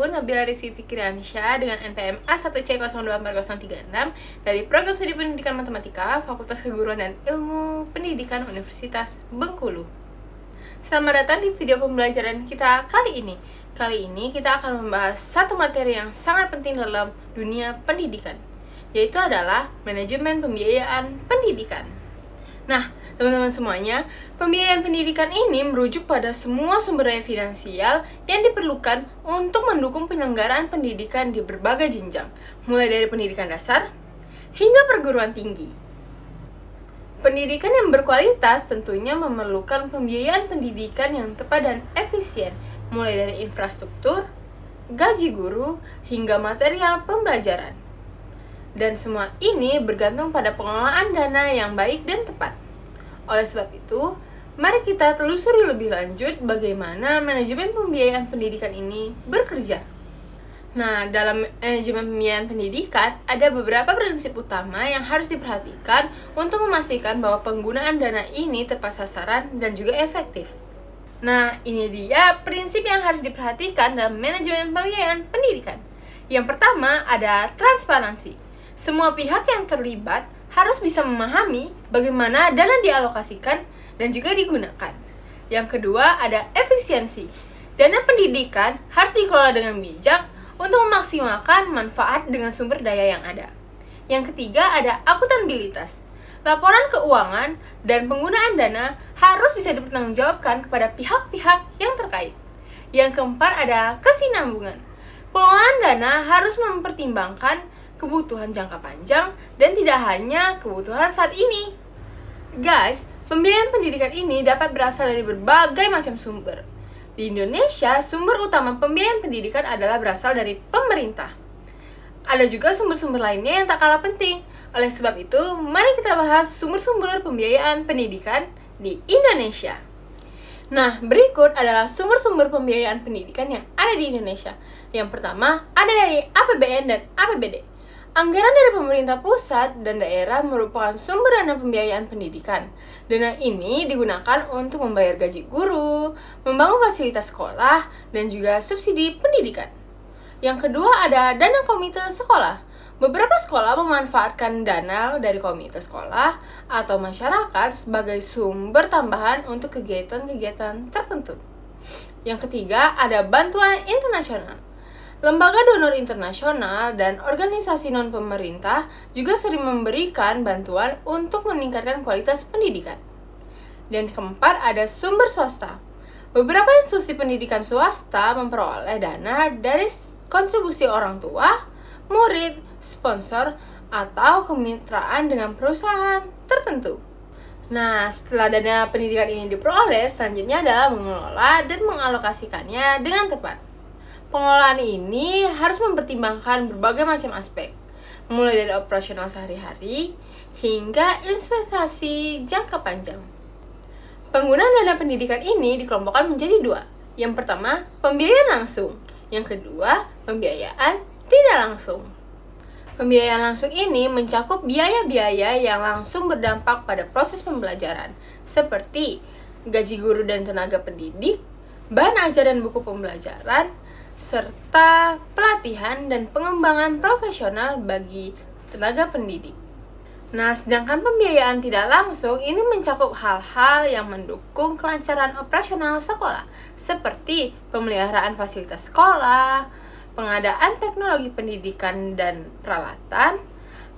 aku Nabila Rizky Fikriansyah dengan NPM A1C024036 dari Program Studi Pendidikan Matematika Fakultas Keguruan dan Ilmu Pendidikan Universitas Bengkulu. Selamat datang di video pembelajaran kita kali ini. Kali ini kita akan membahas satu materi yang sangat penting dalam dunia pendidikan, yaitu adalah manajemen pembiayaan pendidikan. Nah, teman-teman semuanya, pembiayaan pendidikan ini merujuk pada semua sumber daya finansial yang diperlukan untuk mendukung penyelenggaraan pendidikan di berbagai jenjang, mulai dari pendidikan dasar hingga perguruan tinggi. Pendidikan yang berkualitas tentunya memerlukan pembiayaan pendidikan yang tepat dan efisien, mulai dari infrastruktur, gaji guru, hingga material pembelajaran. Dan semua ini bergantung pada pengelolaan dana yang baik dan tepat. Oleh sebab itu, mari kita telusuri lebih lanjut bagaimana manajemen pembiayaan pendidikan ini bekerja. Nah, dalam manajemen pembiayaan pendidikan, ada beberapa prinsip utama yang harus diperhatikan untuk memastikan bahwa penggunaan dana ini tepat sasaran dan juga efektif. Nah, ini dia prinsip yang harus diperhatikan dalam manajemen pembiayaan pendidikan. Yang pertama, ada transparansi. Semua pihak yang terlibat harus bisa memahami bagaimana dana dialokasikan dan juga digunakan. Yang kedua, ada efisiensi. Dana pendidikan harus dikelola dengan bijak untuk memaksimalkan manfaat dengan sumber daya yang ada. Yang ketiga, ada akuntabilitas. Laporan keuangan dan penggunaan dana harus bisa dipertanggungjawabkan kepada pihak-pihak yang terkait. Yang keempat, ada kesinambungan. Pengelolaan dana harus mempertimbangkan kebutuhan jangka panjang dan tidak hanya kebutuhan saat ini. Guys, pembiayaan pendidikan ini dapat berasal dari berbagai macam sumber. Di Indonesia, sumber utama pembiayaan pendidikan adalah berasal dari pemerintah. Ada juga sumber-sumber lainnya yang tak kalah penting. Oleh sebab itu, mari kita bahas sumber-sumber pembiayaan pendidikan di Indonesia. Nah, berikut adalah sumber-sumber pembiayaan pendidikan yang ada di Indonesia. Yang pertama, ada dari APBN dan APBD. Anggaran dari pemerintah pusat dan daerah merupakan sumber dana pembiayaan pendidikan. Dana ini digunakan untuk membayar gaji guru, membangun fasilitas sekolah, dan juga subsidi pendidikan. Yang kedua ada dana komite sekolah. Beberapa sekolah memanfaatkan dana dari komite sekolah atau masyarakat sebagai sumber tambahan untuk kegiatan-kegiatan tertentu. Yang ketiga ada bantuan internasional. Lembaga donor internasional dan organisasi non-pemerintah juga sering memberikan bantuan untuk meningkatkan kualitas pendidikan. Dan keempat, ada sumber swasta. Beberapa institusi pendidikan swasta memperoleh dana dari kontribusi orang tua, murid, sponsor, atau kemitraan dengan perusahaan tertentu. Nah, setelah dana pendidikan ini diperoleh, selanjutnya adalah mengelola dan mengalokasikannya dengan tepat. Pengelolaan ini harus mempertimbangkan berbagai macam aspek, mulai dari operasional sehari-hari hingga investasi jangka panjang. Penggunaan dana pendidikan ini dikelompokkan menjadi dua. Yang pertama, pembiayaan langsung. Yang kedua, pembiayaan tidak langsung. Pembiayaan langsung ini mencakup biaya-biaya yang langsung berdampak pada proses pembelajaran, seperti gaji guru dan tenaga pendidik, bahan ajar dan buku pembelajaran, serta pelatihan dan pengembangan profesional bagi tenaga pendidik. Nah, sedangkan pembiayaan tidak langsung ini mencakup hal-hal yang mendukung kelancaran operasional sekolah, seperti pemeliharaan fasilitas sekolah, pengadaan teknologi pendidikan dan peralatan,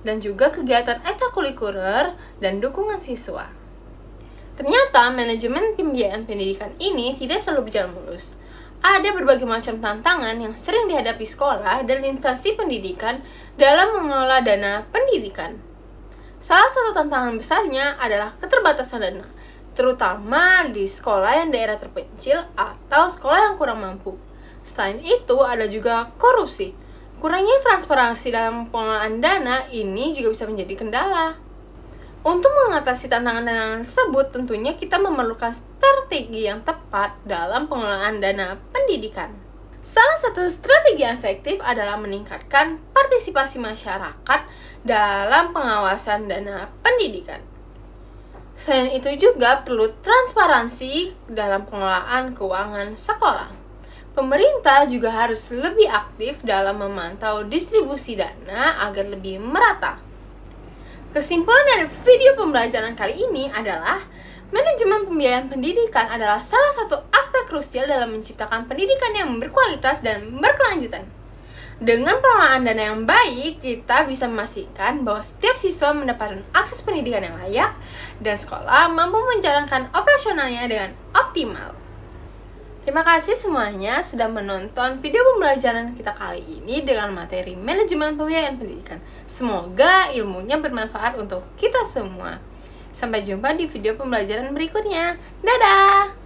dan juga kegiatan ekstrakurikuler dan dukungan siswa. Ternyata, manajemen pembiayaan pendidikan ini tidak selalu berjalan mulus. Ada berbagai macam tantangan yang sering dihadapi sekolah dan instansi pendidikan dalam mengelola dana pendidikan. Salah satu tantangan besarnya adalah keterbatasan dana, terutama di sekolah yang daerah terpencil atau sekolah yang kurang mampu. Selain itu, ada juga korupsi. Kurangnya transparansi dalam pengelolaan dana ini juga bisa menjadi kendala. Untuk mengatasi tantangan-tantangan tersebut, tentunya kita memerlukan strategi yang tepat dalam pengelolaan dana pendidikan. Salah satu strategi yang efektif adalah meningkatkan partisipasi masyarakat dalam pengawasan dana pendidikan. Selain itu juga perlu transparansi dalam pengelolaan keuangan sekolah. Pemerintah juga harus lebih aktif dalam memantau distribusi dana agar lebih merata. Kesimpulan dari video pembelajaran kali ini adalah manajemen pembiayaan pendidikan adalah salah satu aspek krusial dalam menciptakan pendidikan yang berkualitas dan berkelanjutan. Dengan pengelolaan dana yang baik, kita bisa memastikan bahwa setiap siswa mendapatkan akses pendidikan yang layak dan sekolah mampu menjalankan operasionalnya dengan optimal. Terima kasih semuanya sudah menonton video pembelajaran kita kali ini dengan materi manajemen pembiayaan pendidikan. Semoga ilmunya bermanfaat untuk kita semua. Sampai jumpa di video pembelajaran berikutnya. Dadah!